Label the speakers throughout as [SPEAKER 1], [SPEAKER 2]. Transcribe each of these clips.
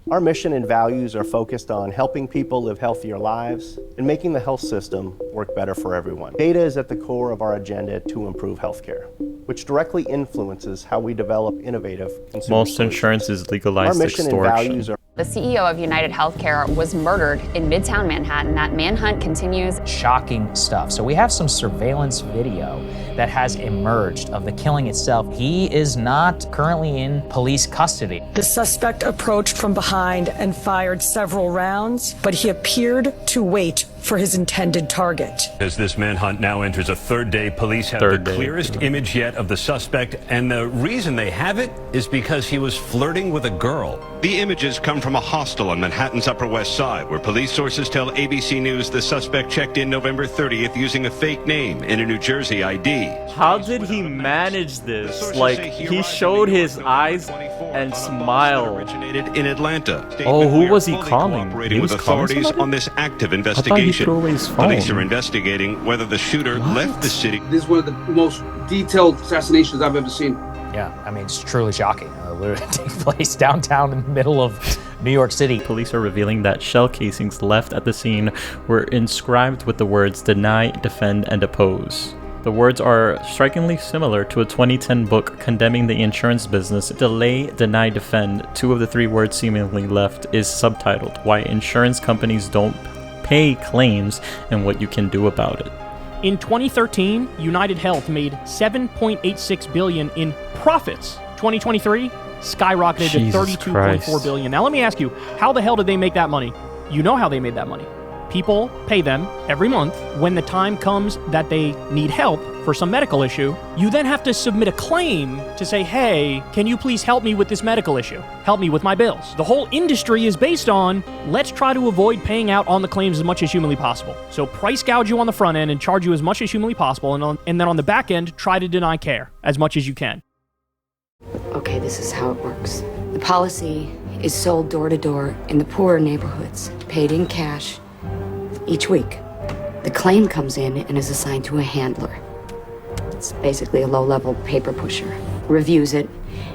[SPEAKER 1] Our mission and values are focused on helping people live healthier lives and making the health system work better for everyone. Data is at the core of our agenda to improve healthcare, which directly influences how we develop innovative consumer
[SPEAKER 2] Most
[SPEAKER 1] solutions.
[SPEAKER 2] insurance is legalized
[SPEAKER 1] Our mission
[SPEAKER 2] extortion.
[SPEAKER 1] and values are
[SPEAKER 3] The CEO of United Healthcare was murdered in Midtown Manhattan. That manhunt continues.
[SPEAKER 4] Shocking stuff. So we have some surveillance video that has emerged of the killing itself. He is not currently in police custody.
[SPEAKER 5] The suspect approached from behind and fired several rounds, but he appeared to wait for his intended target.
[SPEAKER 6] As this manhunt now enters a third day, police have the clearest image yet of the suspect, and the reason they have it is because he was flirting with a girl.
[SPEAKER 7] The images come from a hostel on Manhattan's Upper West Side, where police sources tell ABC News the suspect checked in November 30th using a fake name and a New Jersey ID.
[SPEAKER 2] How did he manage this? Like, he showed his eyes and smiled.
[SPEAKER 7] Originated in Atlanta.
[SPEAKER 2] Oh, who was he calling?
[SPEAKER 7] Cooperating with authorities on this active investigation. Police are investigating whether the shooter left the city.
[SPEAKER 8] This is one of the most detailed assassinations I've ever seen.
[SPEAKER 4] Yeah, I mean, it's truly shocking. Literally takes place downtown in the middle of New York City.
[SPEAKER 2] Police are revealing that shell casings left at the scene were inscribed with the words deny, defend, and depose. The words are strikingly similar to a 2010 book condemning the insurance business. Delay, deny, defend, two of the three words seemingly left, is subtitled Why Insurance Companies Don't Pay Claims and What You Can Do About It.
[SPEAKER 9] In 2013, United Health made $7.86 billion in profits. 2023 skyrocketed to $32.4 billion. Now let me ask you, how the hell did they make that money? You know how they made that money. People pay them every month. When the time comes that they need help for some medical issue, you then have to submit a claim to say, hey, can you please help me with this medical issue? Help me with my bills. The whole industry is based on, let's try to avoid paying out on the claims as much as humanly possible. So price gouge you on the front end and charge you as much as humanly possible, and then on the back end, try to deny care as much as you can.
[SPEAKER 10] Okay, this is how it works. The policy is sold door to door in the poorer neighborhoods, paid in cash each week. The claim comes in and is assigned to a handler. It's basically a low-level paper pusher. Reviews it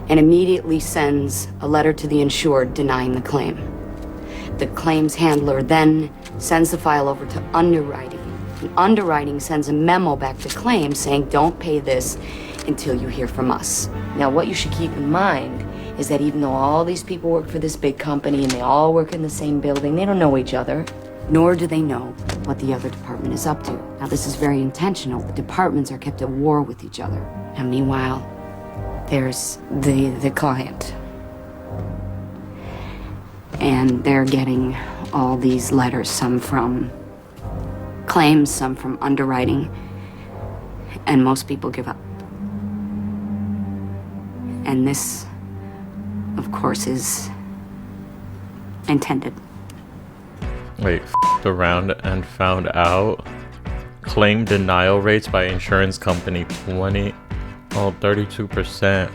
[SPEAKER 10] and immediately sends a letter to the insured denying the claim. The claims handler then sends the file over to underwriting. And underwriting sends a memo back to claims saying, don't pay this until you hear from us. Now, what you should keep in mind is that even though all these people work for this big company and they all work in the same building, they don't know each other, nor do they know what the other department is up to. Now, this is very intentional. The departments are kept at war with each other. And meanwhile, there's the client. And they're getting all these letters, some from claims, some from underwriting, and most people give up. And this, of course, is intended.
[SPEAKER 2] Wait, f***ed around and found out. Claim denial rates by insurance company 32%.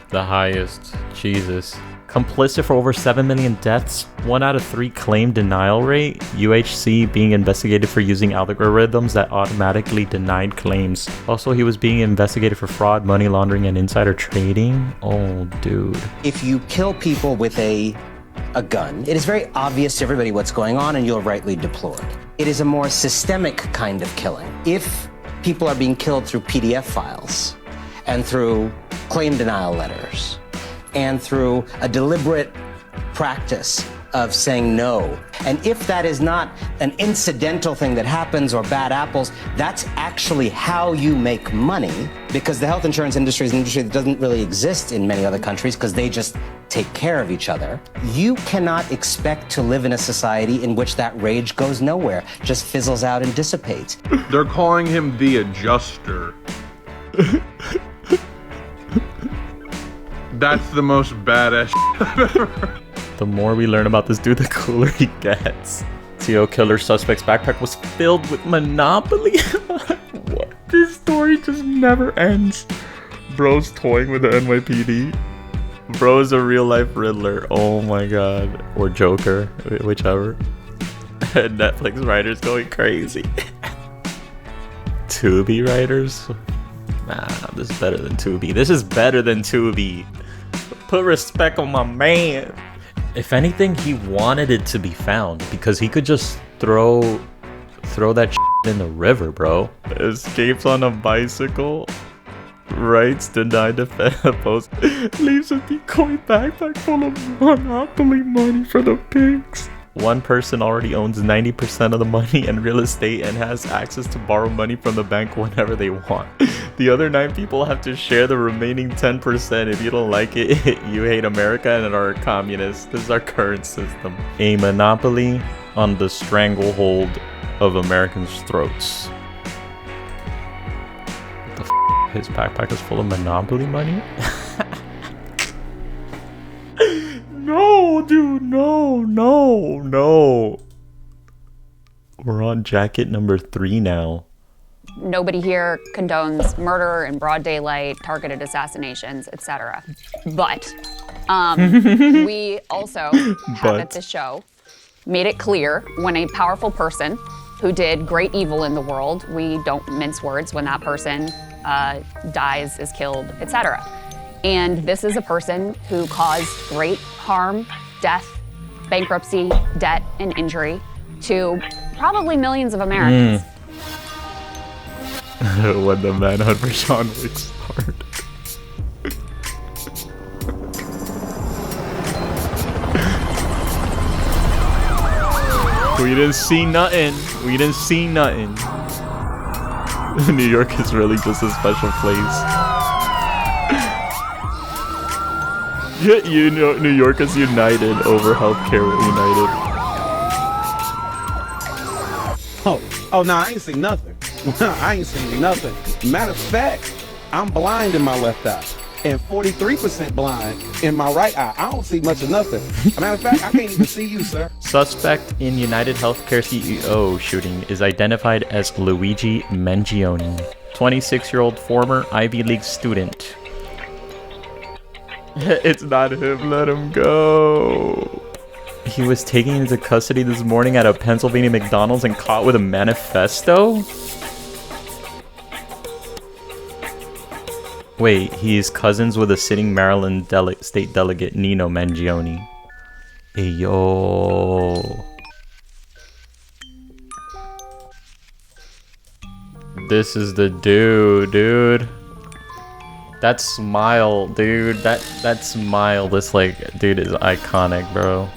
[SPEAKER 2] The highest. Jesus. Complicit for over 7 million deaths. 1 out of 3 claim denial rate. UHC being investigated for using algorithms that automatically denied claims. Also, he was being investigated for fraud, money laundering, and insider trading. Oh, dude.
[SPEAKER 11] If you kill people with a gun, it is very obvious to everybody what's going on, and you're rightly deplored. It is a more systemic kind of killing. If people are being killed through PDF files and through claim denial letters and through a deliberate practice of saying no, and if that is not an incidental thing that happens or bad apples, that's actually how you make money, because the health insurance industry is an industry that doesn't really exist in many other countries because they just take care of each other. You cannot expect to live in a society in which that rage goes nowhere, just fizzles out and dissipates.
[SPEAKER 12] They're calling him the adjuster. That's the most badass shit I've ever heard.
[SPEAKER 2] The more we learn about this dude, the cooler he gets. Serial killer suspect's backpack was filled with Monopoly. What? This story just never ends. Bro's toying with the NYPD. Bro's a real life Riddler. Oh my god. Or Joker, whichever. And Netflix writers going crazy. Tubi writers? Nah, this is better than Tubi. This is better than Tubi. Put respect on my man. If anything, he wanted it to be found because he could just throw that in the river, bro. Escapes on a bicycle. Rights denied Depose. Leaves a decoy backpack full of Monopoly money for the pigs. One person already owns 90% of the money and real estate and has access to borrow money from the bank whenever they want. The other 9 people have to share the remaining 10%. If you don't like it, you hate America and are a communist. This is our current system. A monopoly on the stranglehold of Americans' throats. What the f? His backpack is full of Monopoly money? No, dude, no. We're on jacket number 3 now.
[SPEAKER 3] Nobody here condones murder in broad daylight, targeted assassinations, etc. But we also have at this show made it clear when a powerful person who did great evil in the world, we don't mince words when that person dies, is killed, etc. And this is a person who caused great harm, death, bankruptcy, debt, and injury to probably millions of Americans.
[SPEAKER 2] When the manhunt for John Wick started. We didn't see nothing. New York is really just a special place. You know, New York is united over healthcare united.
[SPEAKER 13] Oh, no, I ain't seen nothing. I ain't seen nothing. Matter of fact, I'm blind in my left eye and 43% blind in my right eye. I don't see much of nothing. Matter of fact, I can't even see you, sir.
[SPEAKER 2] Suspect in United Healthcare CEO shooting is identified as Luigi Mangione, 26-year-old former Ivy League student. It's not him, let him go. He was taken into custody this morning at a Pennsylvania McDonald's and caught with a manifesto? Wait, he's cousins with a sitting Maryland state delegate, Nino Mangione. Hey, yo. This is the dude. That smile, dude. That smile, this like, dude is iconic, bro.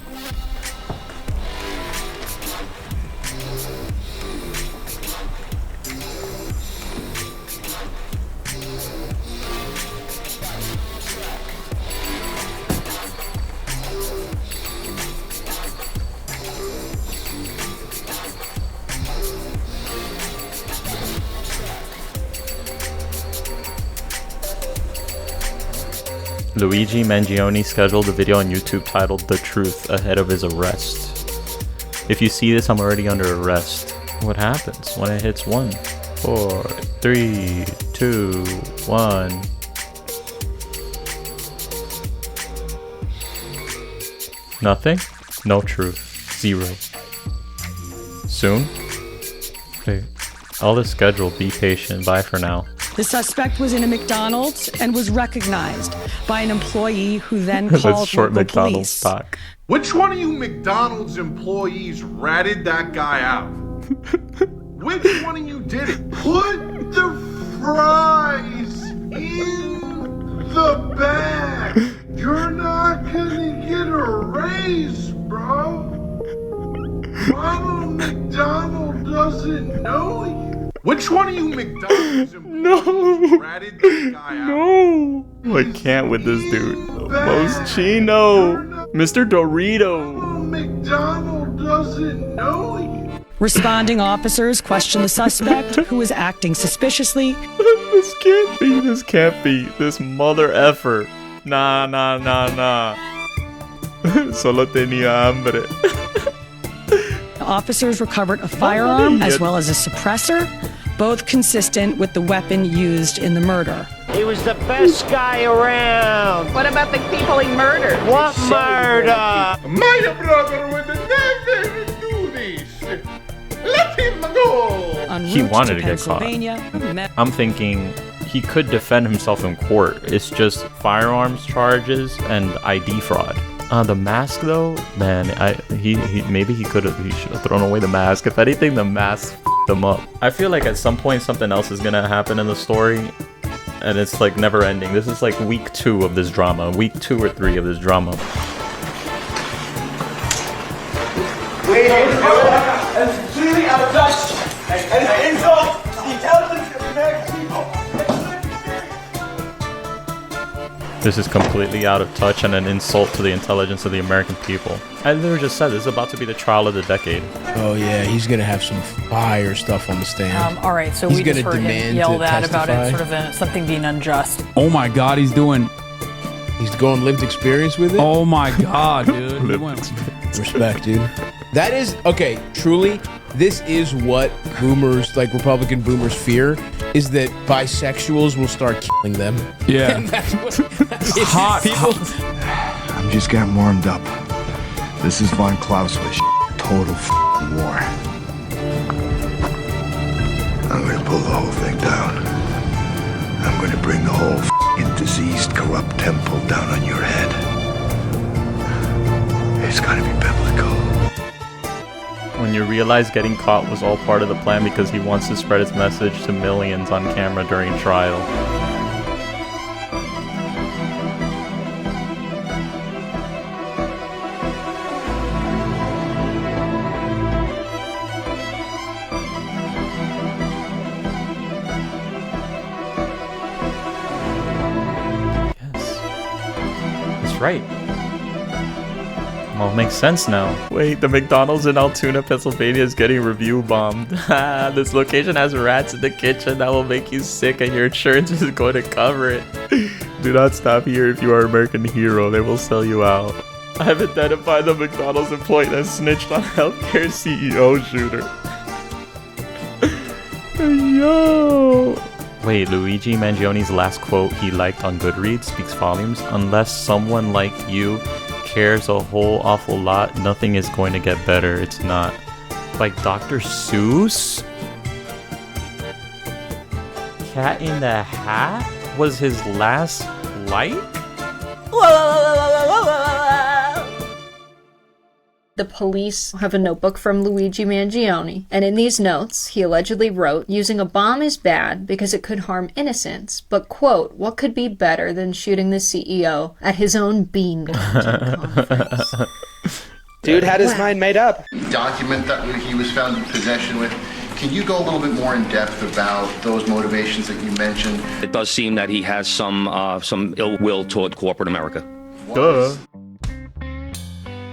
[SPEAKER 2] Luigi Mangione scheduled a video on YouTube titled The Truth ahead of his arrest. If you see this, I'm already under arrest. What happens when it hits 1, 4, 3, 2, 1? Nothing? No truth. 0. Soon? Wait. All is scheduled. Be patient. Bye for now.
[SPEAKER 5] The suspect was in a McDonald's and was recognized by an employee who then called local police.
[SPEAKER 2] Stock.
[SPEAKER 12] Which one of you McDonald's employees ratted that guy out? Which one of you did it? Put the fries in the bag. You're not gonna get a raise, bro. Ronald McDonald doesn't know you. Which one of you McDonald's employees ratted that guy out?
[SPEAKER 2] No! I can't with this dude. Moschino! Mr. Dorito!
[SPEAKER 12] McDonald doesn't know you.
[SPEAKER 5] Responding officers questioned the suspect, who was acting suspiciously.
[SPEAKER 2] This can't be. This mother effer. Nah. Solo tenía hambre.
[SPEAKER 5] Officers recovered a firearm as well as a suppressor, both consistent with the weapon used in the murder.
[SPEAKER 14] He was the best guy around.
[SPEAKER 3] What about the people he murdered?
[SPEAKER 14] What murder?
[SPEAKER 12] My brother would never do this. Let him go.
[SPEAKER 2] He wanted to get caught. I'm thinking he could defend himself in court. It's just firearms charges and ID fraud. The mask though, man, he should have thrown away the mask. If anything, the mask f***ed him up. I feel like at some point something else is gonna happen in the story, and it's like never ending. This is like week 2 of this drama, week 2 or 3 of this drama.
[SPEAKER 15] Wait, it's completely out of touch. And insult the intelligence of the American people.
[SPEAKER 2] This is completely out of touch and an insult to the intelligence of the American people. I literally just said this is about to be the trial of the decade.
[SPEAKER 16] Oh yeah, he's gonna have some fire stuff on the stand.
[SPEAKER 17] All right, so
[SPEAKER 16] he's
[SPEAKER 17] we just heard him yell that about it, sort of something being unjust.
[SPEAKER 18] Oh my God, he's going
[SPEAKER 16] lived experience with it.
[SPEAKER 18] Oh my God, dude.
[SPEAKER 16] Respect, dude. That is okay. Truly, this is what boomers, like Republican boomers, fear. Is that bisexuals will start killing them.
[SPEAKER 18] Yeah.
[SPEAKER 16] And that's what
[SPEAKER 18] hot
[SPEAKER 16] people.
[SPEAKER 19] I'm just getting warmed up. This is Von Clausewitz. Total war. I'm gonna pull the whole thing down. I'm gonna bring the whole diseased, corrupt temple down on your head. It's gotta be biblical.
[SPEAKER 2] When you realize getting caught was all part of the plan because he wants to spread his message to millions on camera during trial. Yes. That's right. Well, it makes sense now. Wait, the McDonald's in Altoona, Pennsylvania is getting review bombed. This location has rats in the kitchen that will make you sick and your insurance is going to cover it. Do not stop here if you are an American hero. They will sell you out. I've identified the McDonald's employee that snitched on healthcare CEO shooter. Yo! Wait, Luigi Mangioni's last quote he liked on Goodreads speaks volumes. Unless someone like you cares a whole awful lot, nothing is going to get better. It's not. Like Dr. Seuss? Cat in the Hat was his last like?
[SPEAKER 20] The police have a notebook from Luigi Mangione, and in these notes, he allegedly wrote, using a bomb is bad because it could harm innocents, but, quote, what could be better than shooting the CEO at his own bean conference?
[SPEAKER 21] Dude had his mind made up.
[SPEAKER 22] Document that he was found in possession with. Can you go a little bit more in depth about those motivations that you mentioned?
[SPEAKER 23] It does seem that he has some ill will toward corporate America.
[SPEAKER 2] Duh.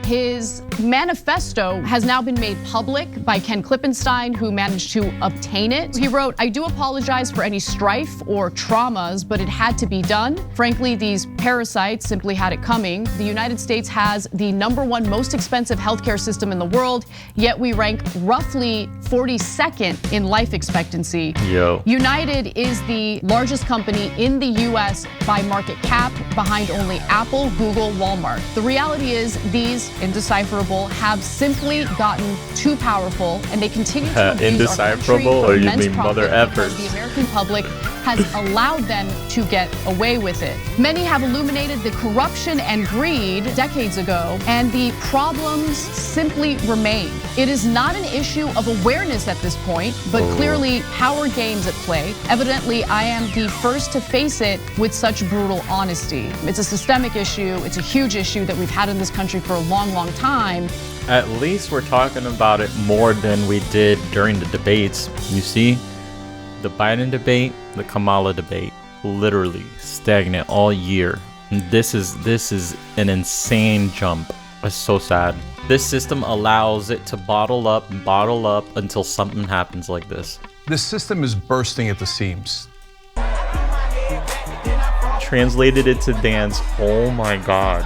[SPEAKER 24] His manifesto has now been made public by Ken Klippenstein, who managed to obtain it. He wrote, I do apologize for any strife or traumas, but it had to be done. Frankly, these parasites simply had it coming. The United States has the #1 most expensive healthcare system in the world, yet we rank roughly 42nd in life expectancy.
[SPEAKER 2] Yo.
[SPEAKER 24] United is the largest company in the US by market cap, behind only Apple, Google, Walmart. The reality is these indecipherable have simply gotten too powerful, and they continue to abuse
[SPEAKER 2] indecipherable,
[SPEAKER 24] our country
[SPEAKER 2] or you
[SPEAKER 24] for immense
[SPEAKER 2] mean mother
[SPEAKER 24] profit because
[SPEAKER 2] effers?
[SPEAKER 24] the American public has allowed them to get away with it. Many have illuminated the corruption and greed decades ago, and the problems simply remain. It is not an issue of awareness at this point, but clearly power games at play. Evidently, I am the first to face it with such brutal honesty. It's a systemic issue. It's a huge issue that we've had in this country for a long, long time.
[SPEAKER 2] At least we're talking about it more than we did during the debates. You see, the Biden debate, the Kamala debate, literally stagnant all year. This is an insane jump. It's so sad. This system allows it to bottle up until something happens like this.
[SPEAKER 25] This system is bursting at the seams.
[SPEAKER 2] Translated it to dance. Oh my God.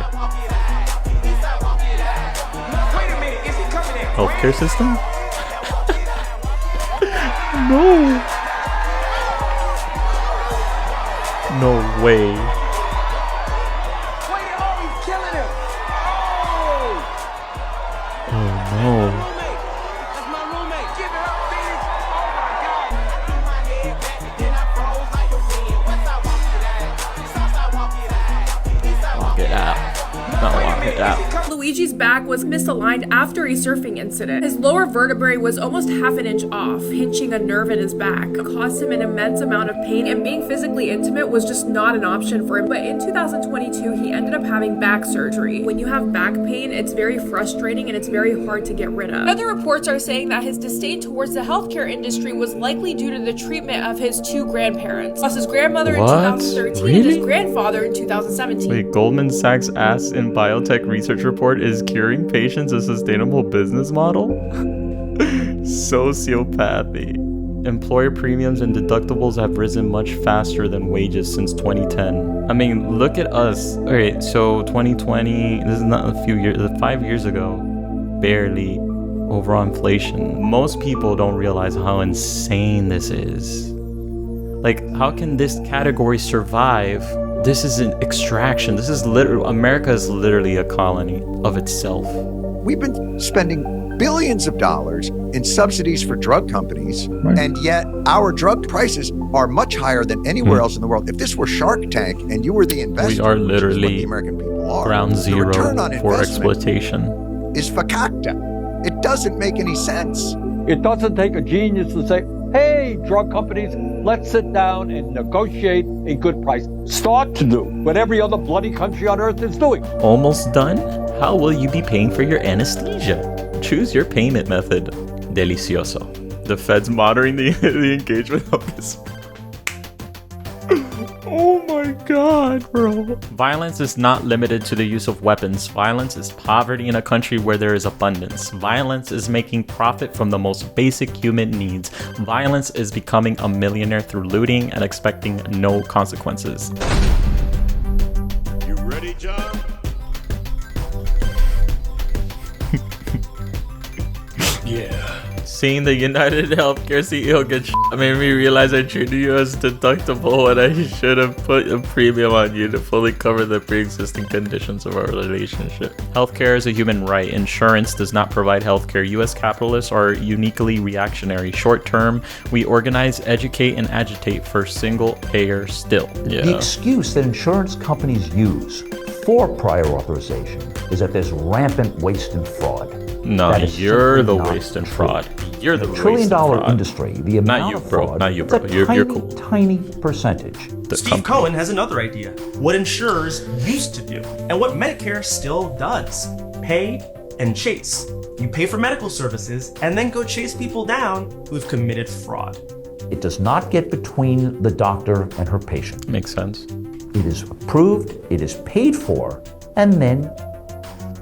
[SPEAKER 2] Healthcare system? No. No way. Oh no. Walk it out. Not walk.
[SPEAKER 1] Luigi's back was misaligned after a surfing incident. His lower vertebrae was almost half an inch off, pinching a nerve in his back. It caused him an immense amount of pain, and being physically intimate was just not an option for him. But in 2022, he ended up having back surgery. When you have back pain, it's very frustrating and it's very hard to get rid of. Other reports are saying that his disdain towards the healthcare industry was likely due to the treatment of his two grandparents, plus his grandmother in 2013 and his grandfather in 2017.
[SPEAKER 2] Wait, Goldman Sachs asks in biotech research report, is curing patients a sustainable business model? Sociopathy. Employer premiums and deductibles have risen much faster than wages since 2010. I mean, look at us. Okay, so 2020, this is not a few years, 5 years ago, barely, overall inflation. Most people don't realize how insane this is. Like, how can this category survive? This is an extraction. This is literally, America is literally a colony of itself.
[SPEAKER 4] We've been spending billions of dollars in subsidies for drug companies, and yet our drug prices are much higher than anywhere else in the world. If this were Shark Tank and you were the investor,
[SPEAKER 2] we are literally
[SPEAKER 4] which is what the American people are,
[SPEAKER 2] ground zero for exploitation.
[SPEAKER 4] Is fakakta. It doesn't make any sense.
[SPEAKER 6] It doesn't take a genius to say, hey, drug companies, let's sit down and negotiate a good price. Start to do what every other bloody country on earth is doing.
[SPEAKER 2] Almost done? How will you be paying for your anesthesia? Choose your payment method. Delicioso. The feds monitoring the engagement of this. Oh my god, bro. Violence is not limited to the use of weapons. Violence is poverty in a country where there is abundance. Violence is making profit from the most basic human needs. Violence is becoming a millionaire through looting and expecting no consequences.
[SPEAKER 7] You ready, John?
[SPEAKER 2] Yeah. Seeing the United Healthcare CEO get made me realize I treated you as deductible and I should have put a premium on you to fully cover the pre-existing conditions of our relationship. Healthcare is a human right. Insurance does not provide healthcare. US capitalists are uniquely reactionary. Short term, we organize, educate, and agitate for single payer still. Yeah.
[SPEAKER 8] The excuse that insurance companies use for prior authorization is that there's rampant waste and fraud.
[SPEAKER 2] No, you're the waste and fraud. You're the
[SPEAKER 8] trillion-dollar industry. The amount of fraud.
[SPEAKER 2] Not you, bro. You're cool.
[SPEAKER 8] Tiny percentage.
[SPEAKER 26] Steve Cohen has another idea. What insurers used to do, and what Medicare still does: pay and chase. You pay for medical services, and then go chase people down who've committed fraud.
[SPEAKER 8] It does not get between the doctor and her patient.
[SPEAKER 2] Makes sense.
[SPEAKER 8] It is approved. It is paid for, and then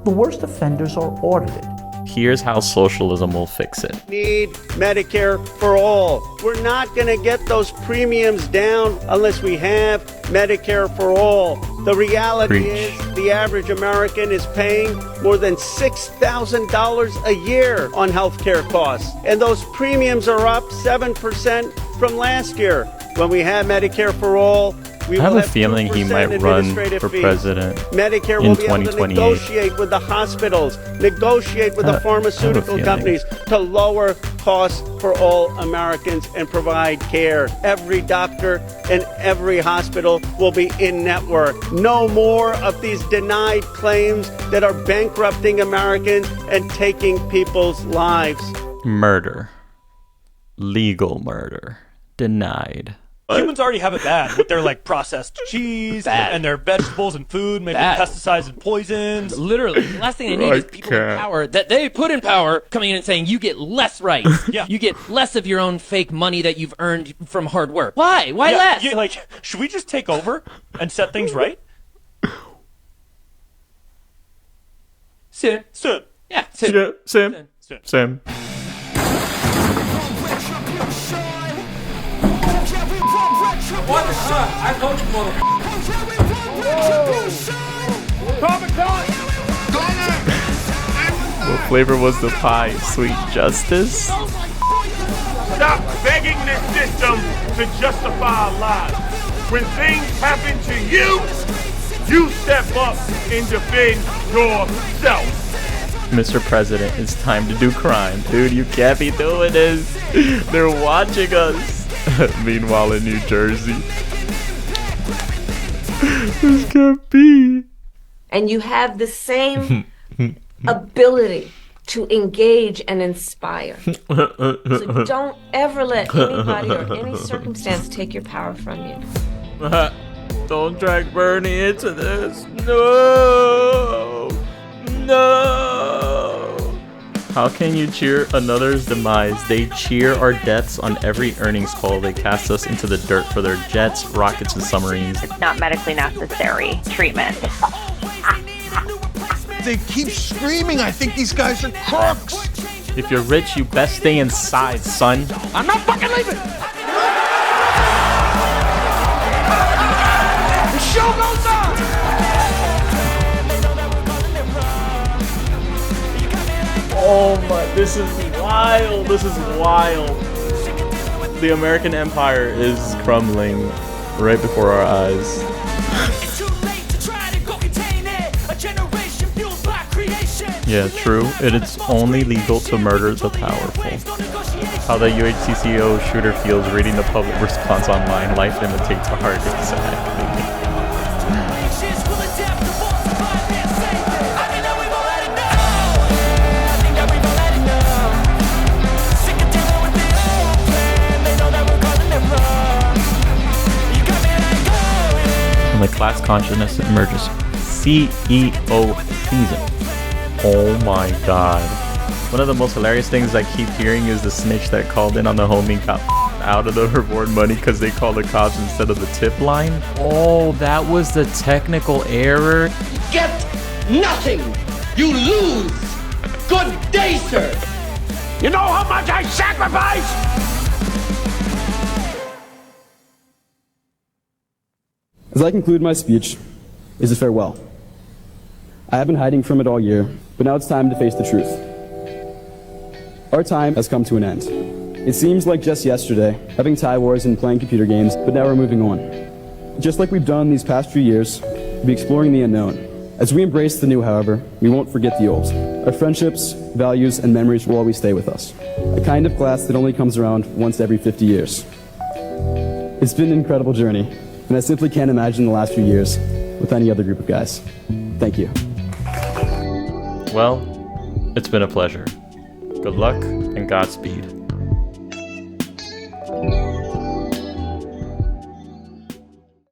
[SPEAKER 8] the worst offenders are audited.
[SPEAKER 2] Here's how socialism will fix it.
[SPEAKER 26] Need Medicare for all. We're not going to get those premiums down unless we have Medicare for all. The reality is the average American is paying more than $6,000 a year on healthcare costs. And those premiums are up 7% from last year. When we have Medicare for all,
[SPEAKER 2] I have a feeling he might run for president
[SPEAKER 26] Medicare
[SPEAKER 2] in
[SPEAKER 26] will be able to
[SPEAKER 2] 2028.
[SPEAKER 26] negotiate with the hospitals, negotiate with the pharmaceutical companies to lower costs for all Americans and provide care. Every doctor and every hospital will be in network. No more of these denied claims that are bankrupting Americans and taking people's lives.
[SPEAKER 2] Murder. Legal murder. Denied.
[SPEAKER 27] Humans already have it bad with their like processed cheese and their vegetables and food made with pesticides and poisons.
[SPEAKER 28] Literally, the last thing they need is people in power that they put in power coming in and saying you get less rights.
[SPEAKER 27] Yeah.
[SPEAKER 28] You get less of your own fake money that you've earned from hard work. Why? Why less?
[SPEAKER 27] Yeah, like, should we just take over and set things right?
[SPEAKER 28] Soon.
[SPEAKER 27] Yeah.
[SPEAKER 2] Soon.
[SPEAKER 28] What the fuck? I told you,
[SPEAKER 2] What flavor was the pie? Sweet justice?
[SPEAKER 12] Stop begging this system to justify our lives. When things happen to you, you step up and defend yourself.
[SPEAKER 2] Mr. President, it's time to do crime. Dude, you can't be doing this. They're watching us. Meanwhile, in New Jersey. This can't be.
[SPEAKER 3] and you have the same ability to engage and inspire. So don't ever let anybody or any circumstance take your power from you.
[SPEAKER 2] Don't drag Bernie into this. No. No. How can you cheer another's demise? They cheer our deaths on every earnings call. They cast us into the dirt for their jets, rockets, and submarines.
[SPEAKER 5] It's not medically necessary treatment.
[SPEAKER 7] They keep screaming. I think these guys are crooks.
[SPEAKER 2] If you're rich, you best stay inside, son.
[SPEAKER 7] I'm not fucking leaving. The show goes on.
[SPEAKER 2] Oh my, this is wild. This is wild. The American empire is crumbling right before our eyes. Yeah, true. It's only legal to murder the powerful. How the UHCCO shooter feels reading the public response online. Life imitates art. Exactly. When the class consciousness emerges. CEO season. Oh my god. One of the most hilarious things I keep hearing is the snitch that called in on the homie got out of the reward money because they called the cops instead of the tip line. Oh, that was the technical error.
[SPEAKER 15] Get nothing. You lose. Good day, sir. You know how much I sacrificed?
[SPEAKER 9] As I conclude my speech, is a farewell. I have been hiding from it all year, but now it's time to face the truth. Our time has come to an end. It seems like just yesterday, having tie wars and playing computer games, but now we're moving on. Just like we've done these past few years, we'll be exploring the unknown. As we embrace the new, however, we won't forget the old. Our friendships, values, and memories will always stay with us. A kind of class that only comes around once every 50 years. It's been an incredible journey, and I simply can't imagine the last few years with any other group of guys. Thank you.
[SPEAKER 2] Well, it's been a pleasure. Good luck and Godspeed.